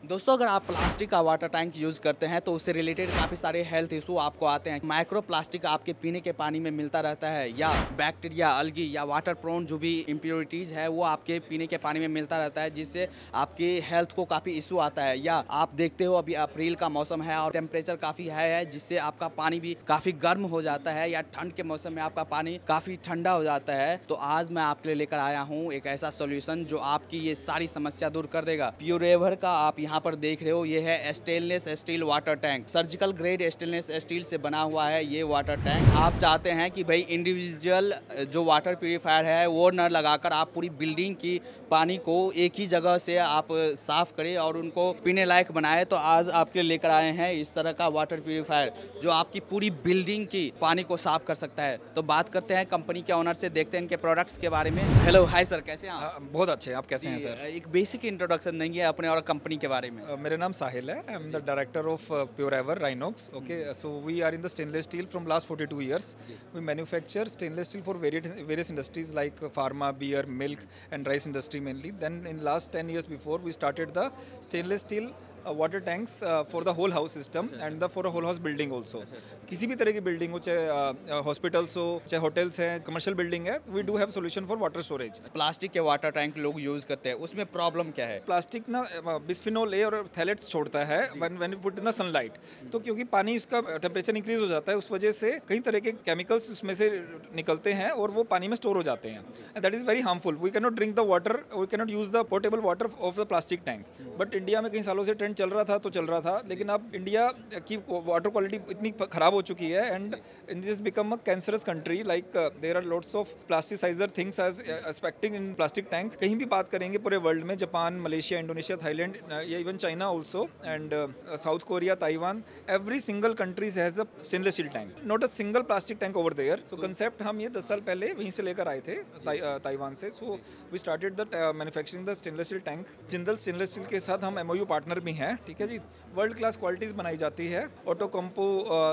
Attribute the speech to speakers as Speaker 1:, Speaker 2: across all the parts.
Speaker 1: दोस्तों, अगर आप प्लास्टिक का वाटर टैंक यूज़ करते हैं तो उससे रिलेटेड काफ़ी सारे हेल्थ इशू आपको आते हैं। माइक्रो प्लास्टिक आपके पीने के पानी में मिलता रहता है, या बैक्टीरिया, अलगी या वाटर प्रोन जो भी इम्प्योरिटीज़ है वो आपके पीने के पानी में मिलता रहता है, जिससे आपकी हेल्थ को काफ़ी इशू आता है। या आप देखते हो अभी अप्रैल का मौसम है और टेम्परेचर काफ़ी हाई है, जिससे आपका पानी भी काफ़ी गर्म हो जाता है, या ठंड के मौसम में आपका पानी काफ़ी ठंडा हो जाता है। तो आज मैं आपके लिए लेकर आया हूँ एक ऐसा सोल्यूशन जो आपकी ये सारी समस्या दूर कर देगा। प्योरएवर का आप यहाँ पर देख रहे हो, ये है stainless still water tank. Surgical grade stainless steel से बना हुआ है ये वाटर टैंक। आप चाहते हैं कि भाई इंडिविजुअल जो वाटर प्यूरीफायर है वो न लगाकर आप पूरी बिल्डिंग की पानी को एक ही जगह से आप साफ करें और उनको पीने लायक बनाए, तो आज आपके लेकर आए हैं इस तरह का वाटर प्यूरीफायर जो आपकी पूरी बिल्डिंग की पानी को साफ कर सकता है। तो बात करते हैं कंपनी के ओनर से, देखते हैं इनके प्रोडक्ट्स के बारे में। हेलो, हाय सर, कैसे हैं आप?
Speaker 2: बहुत अच्छे हैं। आप कैसे हैं सर?
Speaker 1: एक बेसिक इंट्रोडक्शन देंगे अपने और कंपनी के बारे में।
Speaker 2: मेरा नाम साहिल है। I am the director of Pureever Rinox. Okay, so we are in the stainless steel from last 42 years. We manufacture stainless steel for various industries like pharma, beer, milk and rice industry mainly. Then in last 10 years before, we started the stainless steel water tanks for the whole house system and the for a whole house building also. किसी भी तरह की building हो, चाहे hospitals हो, चाहे hotels हैं, commercial building है, we do have solution for water storage.
Speaker 1: Plastic के वाटर टैंक लोग यूज करते हैं, उसमें प्रॉब्लम क्या है?
Speaker 2: प्लास्टिक ना बिस्फिनोल ए और थैलेट्स छोड़ता है when you put in the sunlight. तो क्योंकि पानी इसका टेम्परेचर इंक्रीज हो जाता है, उस वजह से कई तरह के केमिकल्स उसमें से निकलते हैं और वो पानी में स्टोर हो जाते हैं, and that is very harmful. We can not drink the water, we can not use the portable water of the plastic tank. But India में कई सालों से ट्रेंड चल रहा था, लेकिन अब इंडिया की वाटर क्वालिटी इतनी खराब हो चुकी है, and in this become a cancerous country. Like there are lots of plasticizer things as expecting in plastic tank. कहीं भी बात करेंगे पूरे वर्ल्ड में, जापान, मलेशिया, इंडोनेशिया, थाईलैंड, या even China also, and South Korea, Taiwan, every single countries has a stainless steel tank, not a single plastic tank over there. तो concept हम ये 10 साल पहले वहीं से लेकर आए थे, ताइवान से। So we started the manufacturing the stainless steel tank. Jindal stainless steel के साथ हम एमओयू पार्टनर भी हैं, ठीक है जी। वर्ल्ड क्लास क्वालिटीज बनाई जाती है। ऑटोकम्पो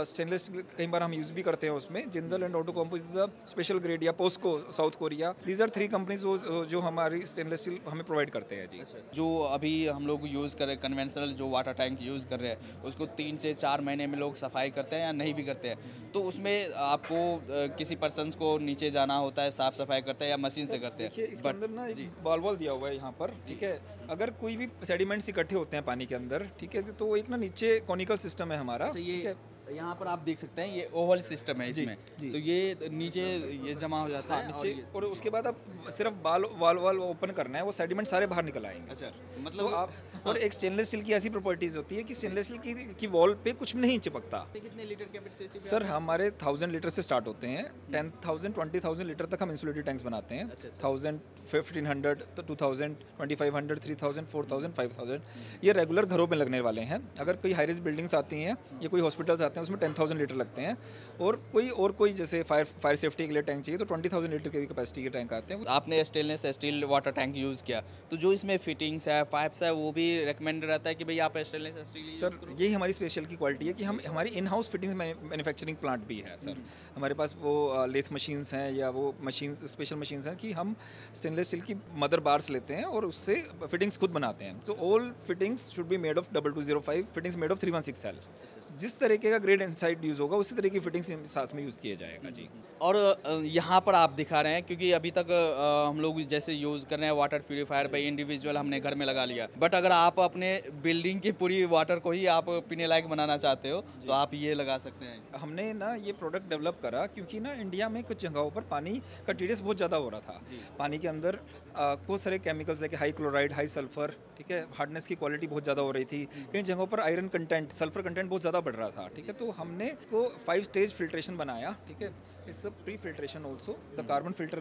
Speaker 2: स्टेनलेस कई बार हम यूज भी करते हैं उसमें। Jindal and Outokumpu is the special grade, या POSCO South Korea, these are 3 companies जो हमारी स्टेनलेस स्टील हमें प्रोवाइड करते हैं जी।
Speaker 1: जो अभी हम लोग यूज़ कर रहे हैं कन्वेंशनल जो वाटर टैंक यूज़ कर रहे हैं, उसको 3 से 4 महीने में लोग सफाई करते हैं या नहीं भी करते हैं। तो उसमें आपको किसी पर्सन्स को नीचे जाना होता है, साफ सफाई करते हैं, या मशीन से करते हैं?
Speaker 2: देखिए, इसके अंदर ना एक बॉल वॉल दिया हुआ है यहाँ पर, ठीक है। अगर कोई भी सेडिमेंट्स इकट्ठे होते हैं पानी के अंदर, ठीक है, तो एक ना नीचे कॉनिकल सिस्टम है हमारा, ठीक है।
Speaker 1: यहाँ पर आप देख सकते हैं ये ओवल सिस्टम है इसमें।
Speaker 2: जी।
Speaker 1: तो ये नीचे ये जमा हो जाता है
Speaker 2: नीचे, और उसके बाद आप सिर्फ बाल वाल वाल ओपन करना है, वो सेडिमेंट सारे बाहर निकल आएंगे।
Speaker 1: अच्छा,
Speaker 2: तो
Speaker 1: मतलब
Speaker 2: आप, और एक स्टेनलेस स्टील की ऐसी प्रॉपर्टीज होती है कि स्टेनलेस स्टील की वॉल पे कुछ नहीं चिपकता।
Speaker 1: कितने लीटर कैपेसिटी?
Speaker 2: सर हमारे 1000 लीटर से स्टार्ट होते हैं। 10,000 20,000 लीटर तक हम इंसुलेटेड टैंक्स बनाते हैं। 1000, 1500, तो 2000, 2500, 3000, 4000, 5000 ये रेगुलर घरों में लगने वाले हैं। अगर कोई हाई रिस्क बिल्डिंग्स आती हैं या कोई हॉस्पिटल्स आते हैं, उसमें 10,000 लीटर लगते हैं। और कोई जैसे फायर सेफ्टी के लिए टैंक चाहिए तो 20,000 लीटर की कैपेसिटी के टैंक आते हैं।
Speaker 1: आपने stainless still water tank use किया, तो जो इसमें फिटिंग्स है, पाइप्स है, वो भी रिकमेंड रहता है कि भाई आप स्टेनलेस स्टील
Speaker 2: सर यही हमारी स्पेशल की क्वालिटी है कि हम हमारी in house fittings manufacturing plant भी है सर। हमारे पास वो लेथ मशीन्स हैं, या वो मशीन्स, स्पेशल मशीन्स हैं कि हम स्टेनलेस स्टील की मदर बार्स लेते हैं और उससे फिटिंग्स खुद बनाते हैं। तो all fittings should be made of 2205, fittings made of 316L। जिस तरीके का ग्रेड इनसाइड यूज़ होगा उसी तरह की फिटिंग्स साथ में यूज़ किया जाएगा जी।
Speaker 1: और यहाँ पर आप दिखा रहे हैं, क्योंकि अभी तक हम लोग जैसे यूज़ कर रहे हैं वाटर प्यूरीफायर भाई इंडिविजुअल हमने घर में लगा लिया, बट अगर आप अपने बिल्डिंग की पूरी वाटर को ही आप पीने लायक बनाना चाहते हो तो आप ये लगा सकते हैं।
Speaker 2: हमने ना ये प्रोडक्ट डेवलप करा क्योंकि ना इंडिया में कुछ जगहों पर पानी का टीडीएस बहुत ज़्यादा हो रहा था। पानी के अंदर बहुत सारे केमिकल्स है, हाई क्लोराइड, हाई सल्फर, ठीक है, हार्डनेस की क्वालिटी बहुत ज़्यादा हो रही थी। कई जगहों पर आयरन कंटेंट, सल्फर कंटेंट बहुत ज़्यादा बढ़ रहा था, ठीक है। तो हमने को 5 स्टेज फिल्ट्रेशन बनाया, ठीक है। It's a pre filtration also, the carbon filter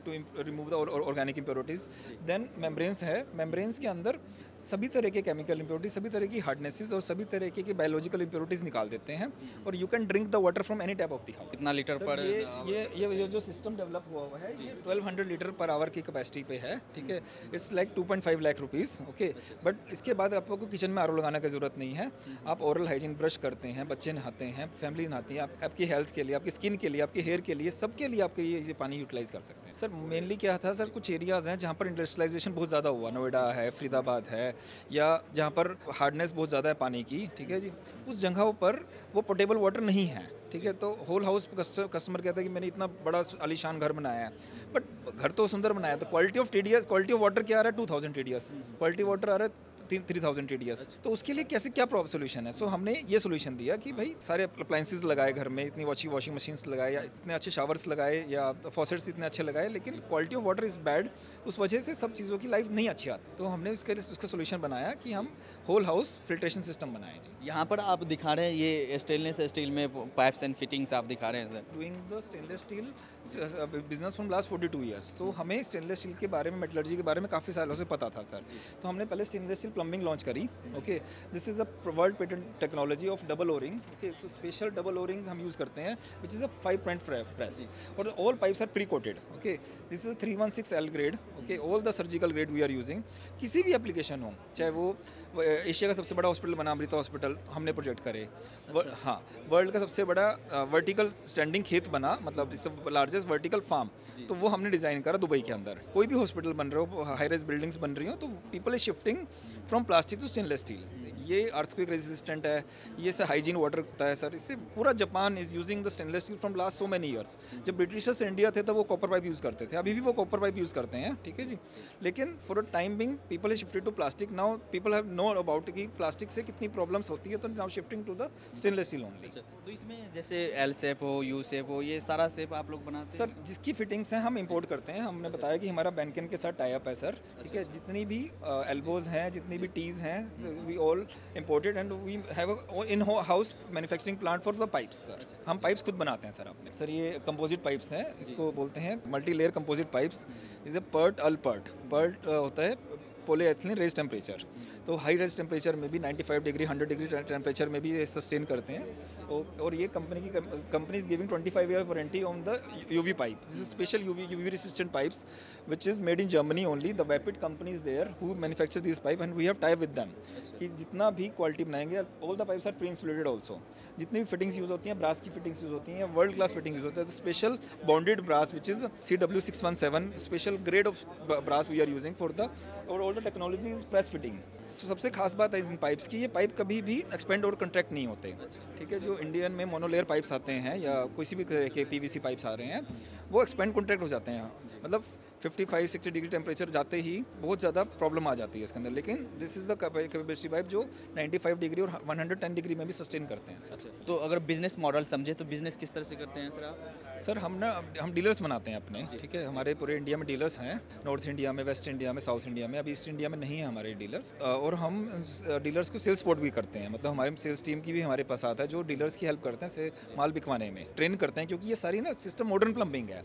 Speaker 2: to remove the organic impurities. Then membranes है, मेम्ब्रेन्स के अंदर सभी तरह के केमिकल इम्प्योरिटीज, सभी तरह की हार्डनेसेस और सभी तरह के बायोलॉजिकल इम्प्योरिटीज निकाल देते हैं, और you can drink the water from any type of the house.
Speaker 1: कितना लीटर पर?
Speaker 2: ये जो सिस्टम डेवलप हुआ है ये 1200 लीटर पर आवर की कैपेसिटी पे है, ठीक है। It's like 2.5 lakh rupees, okay. But इसके बाद आपको किचन में आरओ लगाने की जरूरत नहीं है। आप ओरल हाइजीन ब्रश करते हैं, बच्चे नहाते हैं, फैमिली नहाती है, आपकी हेल्थ के लिए, आपकी स्किन के लिए, आपके हेयर के लिए, सबके लिए आपके ये पानी यूटिलाइज कर सकते हैं। सर मेनली क्या था सर, कुछ एरियाज़ हैं जहाँ पर इंडस्ट्रियलाइजेशन बहुत ज़्यादा हुआ, नोएडा है, फरीदाबाद है, या जहाँ पर हार्डनेस बहुत ज़्यादा है पानी की, ठीक है जी, उस जगहों पर वो पोर्टेबल वाटर नहीं है, ठीक है। तो होल हाउस कस्टमर कहता है कि मैंने इतना बड़ा आलीशान घर बनाया है, बट घर तो सुंदर बनाया, तो quality of TDS, quality of water क्या आ रहा है 2000 TDS, क्वालिटी वाटर आ रहा है 3000 TDS। तो उसके लिए कैसे क्या सोल्यूशन है? सो हमने ये सोल्यूशन दिया कि भाई सारे अप्लाइंसेस लगाए घर में, इतनी वॉशिंग मशीन्स लगाए, या इतने अच्छे शावर्स लगाए, या फॉसेट्स इतने अच्छे लगाए, लेकिन quality of water is bad, उस वजह से सब चीज़ों की लाइफ नहीं अच्छी आती। तो हमने उसके लिए उसका सोल्यूशन बनाया कि हम होल हाउस फिल्ट्रेशन सिस्टम बनाए जी।
Speaker 1: यहाँ पर आप दिखा रहे हैं ये स्टेनलेस स्टील में पाइप्स एंड फिटिंग्स आप दिखा रहे हैं sir.
Speaker 2: Doing the stainless steel business from last 42 years. तो हमें स्टेनलेस स्टील के बारे में, मेटलर्जी के बारे में काफ़ी सालों से पता था सर। तो हमने पहले स्टेनलेस स्टील प्लम्बिंग लॉन्च करी। Okay, this is a world patent technology of double O ring. Okay, तो स्पेशल डबल ओरिंग हम यूज़ करते हैं, which is a 5 point press, और all pipes are pre coated. Okay, this is 316L grade. Okay, all the surgical grade we are using. किसी भी application हो, चाहे वो एशिया का सबसे बड़ा हॉस्पिटल बना अमृता हॉस्पिटल, हमने प्रोजेक्ट करे। हाँ, वर्ल्ड का सबसे बड़ा वर्टिकल स्टैंडिंग खेत बना, मतलब इट्स लार्जेस्ट वर्टिकल फार्म, तो वो हमने डिज़ाइन करा दुबई के अंदर। कोई भी हॉस्पिटल बन रहे हो, हाई राइज बिल्डिंग्स बन रही हो, तो people is shifting from plastic to stainless steel. ये अर्थक्वेक रेजिस्टेंट है, ये से हाइजीन वाटर होता है सर। इससे पूरा Japan is using the stainless steel from last so many years. जब ब्रिटिशर्स इंडिया थे तब वो कॉपर पाइप यूज़ करते थे, अभी भी वो कॉपर पाइप यूज़ करते हैं, ठीक है जी। लेकिन for a time being people is shifted to plastic. Now people have know about कि प्लास्टिक से कितनी प्रॉब्लम्स होती है, तो now shifting to the stainless steel only.
Speaker 1: तो इसमें जैसे L शेप हो, U शेप हो, ये सारा शेप आप लोग बनाते हैं
Speaker 2: सर? जिसकी फिटिंग्स हैं हम इंपोर्ट करते हैं। हमने बताया कि हमारा बैंकन के साथ टाई अप है सर, ठीक है। जितनी भी एल्बोज हैं, जितनी भी टीज हैं, we all imported, and we have in house manufacturing plant for the pipes sir. हम पाइप्स खुद बनाते हैं सर अपने। सर ये कंपोजिट पाइप्स हैं, इसको बोलते हैं multi layer composite pipes. Is a PERT AL PERT. PERT होता है पॉलीएथिलीन रेज टेम्परेचर, तो हाई रेज टेम्परेचर में भी 95 डिग्री 100 डिग्री टेम्परेचर में भी सस्टेन करते हैं। और ये company is giving 25 year warranty on the UV pipe. This is special UV resistant pipes which is made in Germany only. The vapid company is there who manufacture this pipe, and we have tie with them कि जितना भी quality बनाएंगे, all the pipes are pre insulated also. जितनी भी fittings use होती हैं, brass की fittings use होती हैं, वर्ल्ड क्लास फिटिंग यूज़ होता है। तो special bonded brass which is CW617, special grade of brass we are using for the, और all the technology is press fitting. सबसे खास बात है इन पाइप्स की, ये पाइप कभी भी एक्सपेंड और कंट्रैक्ट नहीं होते, ठीक है। जो इंडियन में मोनोलेयर पाइप्स आते हैं, या किसी भी तरह के PVC पाइप्स आ रहे हैं, वो एक्सपेंड कॉन्ट्रैक्ट हो जाते हैं, मतलब 55-60 डिग्री टेम्परेचर जाते ही बहुत ज़्यादा प्रॉब्लम आ जाती है इसके अंदर। लेकिन this is the capacity pipe जो 95 डिग्री और 110 डिग्री में भी सस्टेन करते हैं सर।
Speaker 1: तो अगर बिजनेस मॉडल समझे तो बिजनेस किस तरह से करते हैं सर आप?
Speaker 2: सर हम डीलर्स बनाते हैं अपने, ठीक है। हमारे पूरे इंडिया में डीलर्स हैं, नॉर्थ इंडिया में, वेस्ट इंडिया में, साउथ इंडिया में। अभी ईस्ट इंडिया में नहीं है हमारे डीलर्स। और हम डीलर्स को सेल्स सपोर्ट भी करते हैं, मतलब हमारे सेल्स टीम की भी हमारे पास आता है जो डीलर्स की हेल्प करते हैं से माल बिकवाने में, ट्रेन करते हैं, क्योंकि ये सारी ना सिस्टम मॉडर्न प्लम्बिंग है।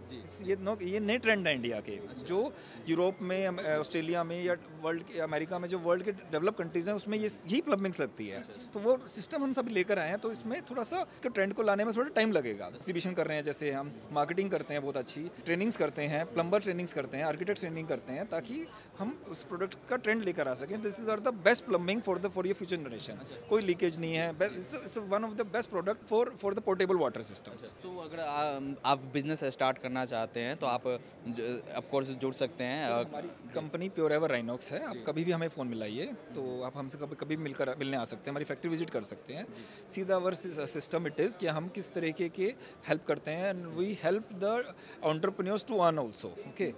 Speaker 2: ये नए ट्रेंड है इंडिया के, जो यूरोप में, ऑस्ट्रेलिया में, या वर्ल्ड के, अमेरिका में, जो वर्ल्ड के डेवलप कंट्रीज़ हैं उसमें यही प्लम्बिंग्स लगती है। तो वो सिस्टम हम सब लेकर आए हैं, तो इसमें थोड़ा सा ट्रेंड को लाने में थोड़ा टाइम लगेगा। एग्जीबिशन कर रहे हैं, जैसे हम मार्केटिंग करते हैं, बहुत अच्छी ट्रेनिंग्स करते हैं, प्लम्बर ट्रेनिंग्स करते हैं, आर्किटेक्ट ट्रेनिंग करते हैं, ताकि हम उस प्रोडक्ट का ट्रेंड लेकर आ सकें। This is are the best plumbing for your future generation. कोई लीकेज नहीं है, it's one of the best product for the portable water systems.
Speaker 1: तो अगर आप बिजनेस स्टार्ट करना चाहते हैं तो आप ऑफ कोर्स जुड़ सकते हैं।
Speaker 2: हमारी कंपनी प्योर एवर राइनॉक्स है। आप कभी भी हमें फ़ोन मिलाइए, तो आप हमसे कभी मिलने आ सकते हैं, हमारी फैक्ट्री विजिट कर सकते हैं। सीधा अवर सिस्टम इट इज़ कि हम किस तरीके के हेल्प करते हैं, and we help the entrepreneurs to earn also, okay,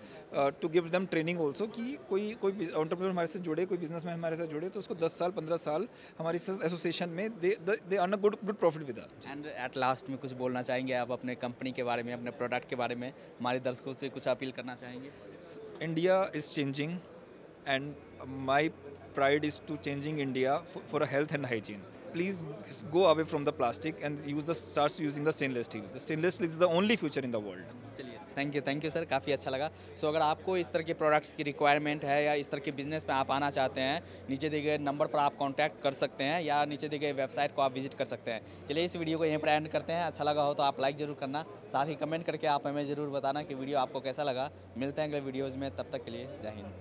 Speaker 2: to give them training also, कि कोई एंटरप्रेन्योर हमारे से जुड़े, कोई बिजनेसमैन हमारे साथ जुड़े, तो उसको 10 साल 15 साल हमारी एसोसिएशन में they earn a good profit with us.
Speaker 1: And at last में कुछ बोलना चाहेंगे आप अपने कंपनी के बारे में, अपने प्रोडक्ट के बारे में, हमारे दर्शकों से कुछ अपील करना चाहेंगे?
Speaker 2: India is changing, and my pride is to changing India for a health and hygiene. Please go away from the plastic and start using the stainless steel. The stainless steel is the only future in the world.
Speaker 1: चलिए, thank you sir, काफ़ी अच्छा लगा। सो अगर आपको इस तरह के products की रिक्वायरमेंट है, या इस तरह के बिजनेस में आप आना चाहते हैं, नीचे दिए गए नंबर पर आप कांटेक्ट कर सकते हैं, या नीचे दिए गए वेबसाइट को आप विजिट कर सकते हैं। चलिए, इस वीडियो को यहीं पर एंड करते हैं। अच्छा लगा हो तो आप लाइक ज़रूर करना, साथ ही कमेंट करके आप हमें ज़रूर बताना कि वीडियो आपको कैसा लगा। मिलते हैं अगले वीडियोज़ में, तब तक के लिए जय हिंद।